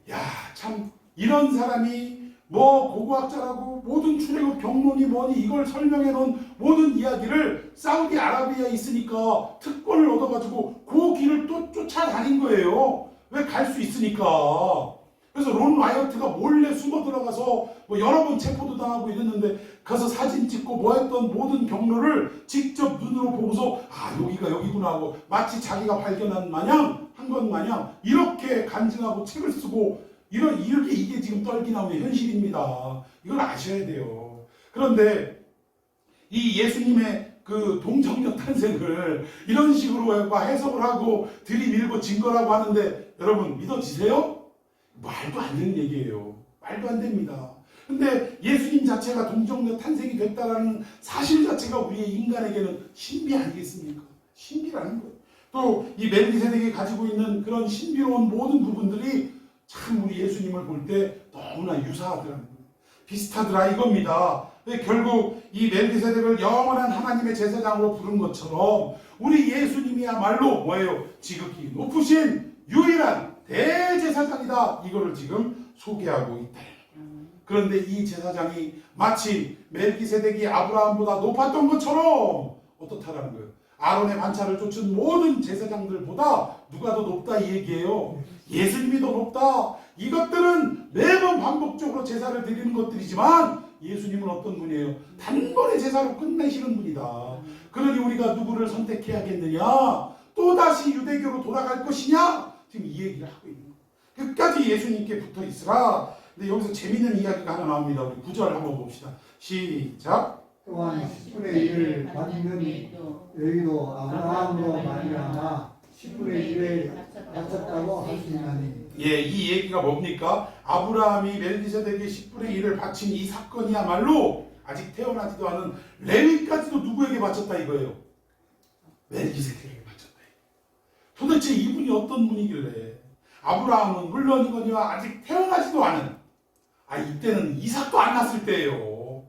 야, 참 이런 사람이 뭐 고고학자라고 모든 출애굽 경론이 뭐니 이걸 설명해 놓은 모든 이야기를 사우디아라비아에 있으니까 특권을 얻어가지고 그 길을 또 쫓아다닌 거예요. 왜 갈 수 있으니까. 그래서 론 와이어트가 몰래 숨어 들어가서 뭐 여러 번 체포도 당하고 이랬는데 가서 사진 찍고 뭐 했던 모든 경로를 직접 눈으로 보고서 아 여기가 여기구나 하고 마치 자기가 발견한 마냥 한 것 마냥 이렇게 간증하고 책을 쓰고 이게 지금 떨기나무의 현실입니다. 이걸 아셔야 돼요. 그런데 이 예수님의 그 동정녀 탄생을 이런 식으로 해석을 하고 들이밀고 증거라고 하는데 여러분 믿어지세요? 말도 안 되는 얘기예요. 말도 안 됩니다. 근데 예수님 자체가 동정녀 탄생이 됐다라는 사실 자체가 우리의 인간에게는 신비 아니겠습니까? 신비라는 거예요. 또 이 멜기세덱이 가지고 있는 그런 신비로운 모든 부분들이 참 우리 예수님을 볼 때 너무나 유사하더라는 거예요. 비슷하더라 이겁니다. 결국 이 멜기세덱을 영원한 하나님의 제사장으로 부른 것처럼 우리 예수님이야말로 뭐예요? 지극히 높으신 유일한 대제사장이다. 이거를 지금 소개하고 있다. 그런데 이 제사장이 마치 멜기세덱이 아브라함보다 높았던 것처럼 어떻다라는 거예요? 아론의 반차를 쫓은 모든 제사장들보다 누가 더 높다 이 얘기예요. 예수님이 더 높다. 이것들은 매번 반복적으로 제사를 드리는 것들이지만 예수님은 어떤 분이에요? 단번에 제사로 끝내시는 분이다. 그러니 우리가 누구를 선택해야겠느냐? 또다시 유대교로 돌아갈 것이냐? 지금 이 얘기를 하고 있는 거예요. 끝까지 예수님께 붙어 있으라. 근데 여기서 재미있는 이야기가 하나 나옵니다. 우리 9절 한번 봅시다. 시작. 또한 10분의 1을 받는 여기도 아브라함으로 말미암아 10분의 1을 바쳤다고 할 수 있나니. 예, 이 얘기가 뭡니까? 아브라함이 멜기세덱의 10분의 1을 바친 이 사건이야말로 아직 태어나지도 않은 레위까지도 누구에게 바쳤다 이거예요? 멜기세덱에게 바쳤다. 도대체 이분이 어떤 분이길래 아브라함은 물론이거니와 아직 태어나지도 않은 이때는 이삭도 안 났을 때예요.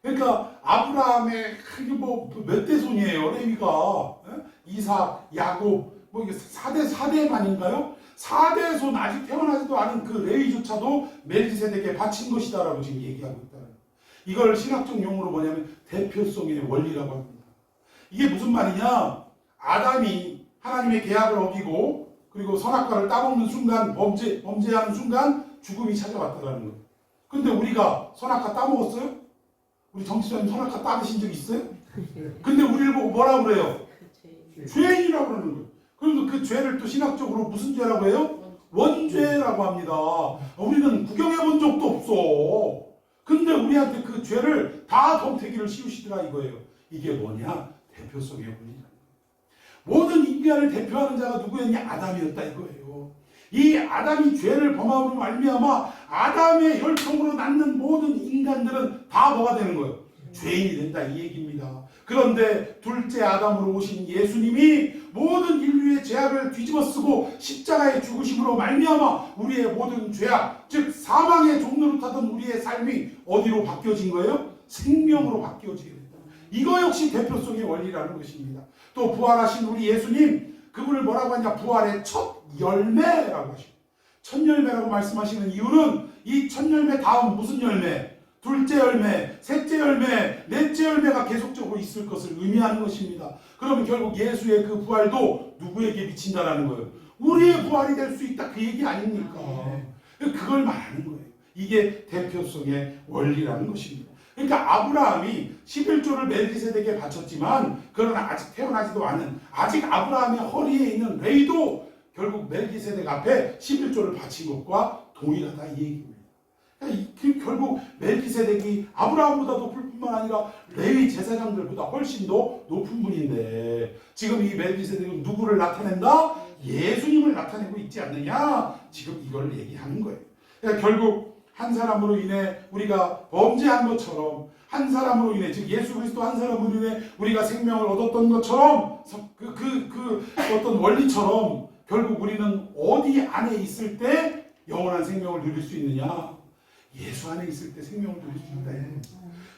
그러니까 아브라함의 뭐 몇 대 손이에요 레위가. 이삭, 야곱 뭐 이게 4대만인가요? 4대 손 아직 태어나지도 않은 그 레위조차도 멜기세덱에게 바친 것이다라고 지금 얘기하고 있다는 거예요. 이걸 신학적 용어로 뭐냐면 대표성의 원리라고 합니다. 이게 무슨 말이냐? 아담이 하나님의 계약을 어기고 그리고 선악과를 따먹는 순간 범죄하는 순간 죽음이 찾아왔다라는 거예요. 근데 우리가 선악과 따먹었어요? 우리 정치자님 선악과 따드신 적 있어요? 근데 우리를 보고 뭐라고 그래요? 죄인이라고 그러는 거예요. 그래서 그 죄를 또 신학적으로 무슨 죄라고 해요? 원죄라고 합니다. 우리는 구경해 본 적도 없어. 근데 우리한테 그 죄를 다 덤태기를 씌우시더라 이거예요. 이게 뭐냐? 대표성의 원리라는 거예요. 모든 인간을 대표하는 자가 누구였냐? 아담이었다 이거예요. 이 아담이 죄를 범함으로 말미암아 아담의 혈통으로 낳는 모든 인간들은 다 뭐가 되는 거예요? 죄인이 된다 이 얘기입니다. 그런데 둘째 아담으로 오신 예수님이 모든 인류의 죄악을 뒤집어쓰고 십자가의 죽으심으로 말미암아 우리의 모든 죄악, 즉 사망의 종로로 타던 우리의 삶이 어디로 바뀌어진 거예요? 생명으로 바뀌어지게 된다. 이거 역시 대표성의 원리라는 것입니다. 또 부활하신 우리 예수님, 그분을 뭐라고 하냐? 부활의 첫 열매라고 하시고, 첫 열매라고 말씀하시는 이유는 이 첫 열매 다음 무슨 열매? 둘째 열매, 셋째 열매, 넷째 열매가 계속적으로 있을 것을 의미하는 것입니다. 그러면 결국 예수의 그 부활도 누구에게 미친다라는 거예요? 우리의 부활이 될 수 있다 그 얘기 아닙니까? 그걸 말하는 거예요. 이게 대표성의 원리라는 것입니다. 그러니까 아브라함이 11조를 멜기세덱에게 바쳤지만 그러나 아직 태어나지도 않은 아직 아브라함의 허리에 있는 레위도 결국 멜기세덱 앞에 11조를 바친 것과 동일하다 이 얘기입니다. 결국 멜기세덱이 아브라함보다 높을 뿐만 아니라 레위 제사장들보다 훨씬 더 높은 분인데 지금 이 멜기세덱은 누구를 나타낸다? 예수님을 나타내고 있지 않느냐? 지금 이걸 얘기하는 거예요. 그러니까 결국 한 사람으로 인해 우리가 범죄한 것처럼 한 사람으로 인해 즉 예수 그리스도 한 사람으로 인해 우리가 생명을 얻었던 것처럼 그 어떤 원리처럼 결국 우리는 어디 안에 있을 때 영원한 생명을 누릴 수 있느냐? 예수 안에 있을 때 생명을 누릴 수 있다.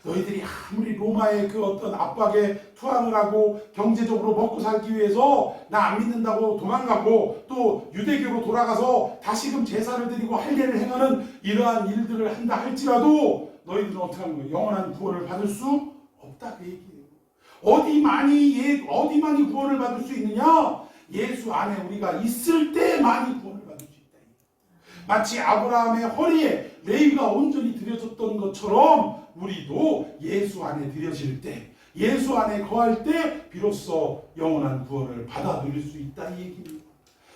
너희들이 아무리 로마의 그 어떤 압박에 투항을 하고 경제적으로 먹고 살기 위해서 나 안 믿는다고 도망가고 또 유대교로 돌아가서 다시금 제사를 드리고 할례를 행하는 이러한 일들을 한다 할지라도 너희들은 어떻게 하는 거예요? 영원한 구원을 받을 수 없다 그 얘기예요. 어디만이 구원을 받을 수 있느냐? 예수 안에 우리가 있을 때만이 구원을 받을 수 있다. 마치 아브라함의 허리에 레위가 온전히 드려졌던 것처럼 우리도 예수 안에 드려질 때, 예수 안에 거할 때 비로소 영원한 구원을 받아 누릴 수 있다 이 얘기입니다.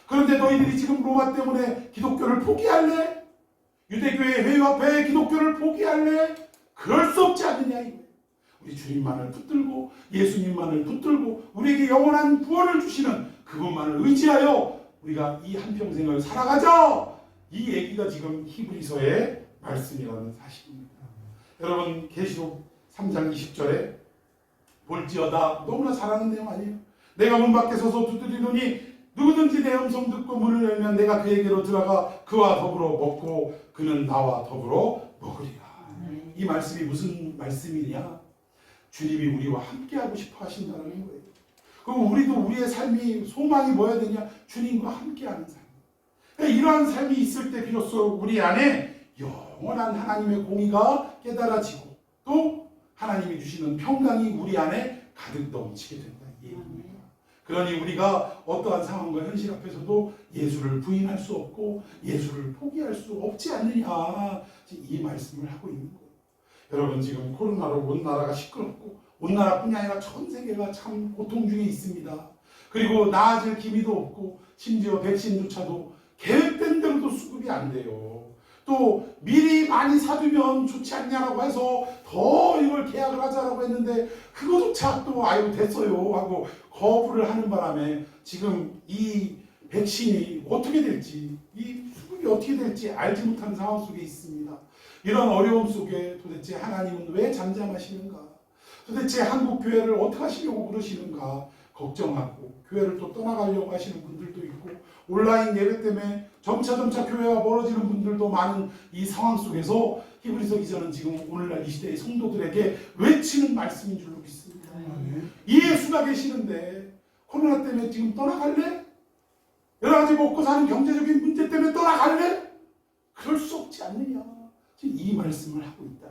그런데 너희들이 지금 로마 때문에 기독교를 포기할래? 유대교의 회유 앞에 기독교를 포기할래? 그럴 수 없지 않느냐 이거예요. 우리 주님만을 붙들고 예수님만을 붙들고 우리에게 영원한 구원을 주시는 그분만을 의지하여 우리가 이 한평생을 살아가자. 이 얘기가 지금 히브리서의 말씀이라는 사실입니다. 여러분 계시록 3장 20절에 볼지어다 너무나 잘하는 내용 아니에요? 내가 문 밖에 서서 두드리노니 누구든지 내 음성 듣고 문을 열면 내가 그에게로 들어가 그와 더불어 먹고 그는 나와 더불어 먹으리라. 이 말씀이 무슨 말씀이냐? 주님이 우리와 함께하고 싶어 하신다는 거예요. 그리고 우리도 우리의 삶이 소망이 뭐야 되냐? 주님과 함께하는 삶. 이러한 삶이 있을 때 비로소 우리 안에 영원한 하나님의 공의가 깨달아지고 또 하나님이 주시는 평강이 우리 안에 가득 넘치게 된다 이 얘기입니다. 그러니 우리가 어떠한 상황과 현실 앞에서도 예수를 부인할 수 없고 예수를 포기할 수 없지 않느냐 이 말씀을 하고 있는 거예요. 여러분 지금 코로나로 온 나라가 시끄럽고 온 나라뿐이 아니라 전 세계가 참 고통 중에 있습니다. 그리고 나아질 기미도 없고 심지어 백신조차도 계획된 대로도 수급이 안 돼요. 또 미리 많이 사두면 좋지 않냐라고 해서 더 이걸 계약을 하자라고 했는데 그거조차 또 아유 됐어요 하고 거부를 하는 바람에 지금 이 백신이 어떻게 될지 이 수급이 어떻게 될지 알지 못하는 상황 속에 있습니다. 이런 어려움 속에 도대체 하나님은 왜 잠잠하시는가? 도대체 한국 교회를 어떻게 하시려고 그러시는가? 걱정하고 교회를 또 떠나가려고 하시는 분들도 있고 온라인 예배 때문에 점차 교회와 멀어지는 분들도 많은 이 상황 속에서 히브리서 기자는 지금 오늘날 이 시대의 성도들에게 외치는 말씀인 줄로 믿습니다. 예수가 계시는데 코로나 때문에 지금 떠나갈래? 여러 가지 먹고 사는 경제적인 문제 때문에 떠나갈래? 그럴 수 없지 않느냐. 지금 이 말씀을 하고 있다.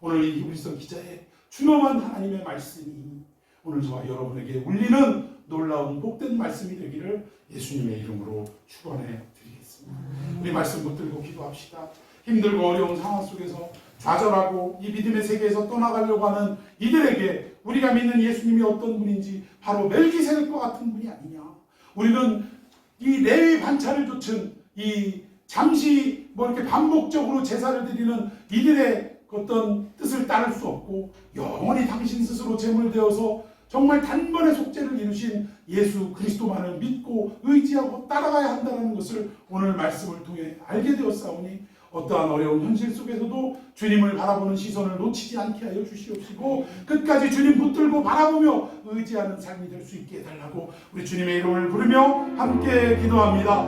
오늘 이 히브리서 기자의 준엄한 하나님의 말씀이 오늘 저와 여러분에게 울리는 놀라운 복된 말씀이 되기를 예수님의 이름으로 축원해 드리겠습니다. 우리 말씀 붙들고 기도합시다. 힘들고 어려운 상황 속에서 좌절하고 이 믿음의 세계에서 떠나가려고 하는 이들에게 우리가 믿는 예수님이 어떤 분인지 바로 멜기세덱과 같은 분이 아니냐. 우리는 이 레위 반차를 좇은 이 잠시 이렇게 반복적으로 제사를 드리는 이들의 어떤 뜻을 따를 수 없고 영원히 당신 스스로 제물되어서 정말 단번에 속죄를 이루신 예수 그리스도만을 믿고 의지하고 따라가야 한다는 것을 오늘 말씀을 통해 알게 되었사오니 어떠한 어려운 현실 속에서도 주님을 바라보는 시선을 놓치지 않게 하여 주시옵시고 끝까지 주님 붙들고 바라보며 의지하는 삶이 될 수 있게 해달라고 우리 주님의 이름을 부르며 함께 기도합니다.